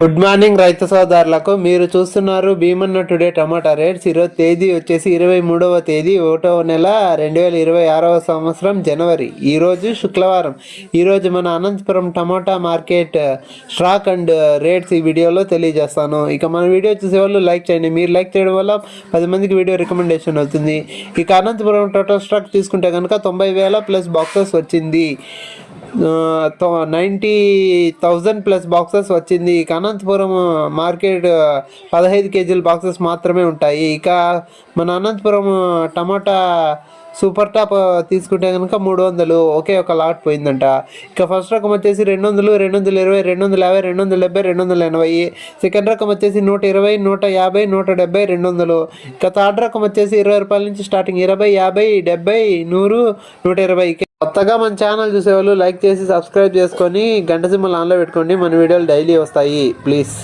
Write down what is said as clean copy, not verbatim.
Good morning రైతు సోదరులకు. మీరు చూస్తున్నారు భీమన్న టుడే టమాటా రేట్స్. ఈరోజు తేదీ వచ్చేసి 23వ తేదీ 1వ నెల 2026వ సంవత్సరం జనవరి. ఈరోజు శుక్రవారం. ఈరోజు మన అనంతపురం టమాటా మార్కెట్ స్టాక్ అండ్ రేట్స్ ఈ వీడియోలో తెలియజేస్తాను. ఇక మన వీడియో చూసేవాళ్ళు లైక్ చేయండి. మీరు లైక్ చేయడం వల్ల 10 మందికి వీడియో రికమెండేషన్ అవుతుంది. ఇక అనంతపురం టోటల్ స్టాక్ తీసుకుంటే కనుక 90,000 ప్లస్ బాక్సెస్ వచ్చింది. 90,000 ప్లస్ బాక్సెస్ వచ్చింది. ఇక అనంతపురం మార్కెట్ 15 కేజీల బాక్సెస్ మాత్రమే ఉంటాయి. ఇక మన అనంతపురం టమాటా సూపర్ టాప్ తీసుకుంటే కనుక 300 ఒకే ఒక లాట్ పోయిందంట. ఇక ఫస్ట్ రకం వచ్చేసి 200, 220, 250, 270, 280. సెకండ్ రకం వచ్చేసి 120, 150, 170, 200. ఇక థర్డ్ రకం వచ్చేసి 20 రూపాయల నుంచి స్టార్టింగ్ 20, 50, 70, 100, 120. కొత్తగా మన ఛానల్ చూసేవాళ్ళు లైక్ చేసి సబ్స్క్రైబ్ చేసుకొని గంట సింబల్ ఆన్లో పెట్టుకోండి. మన వీడియోలు డైలీ వస్తాయి ప్లీజ్.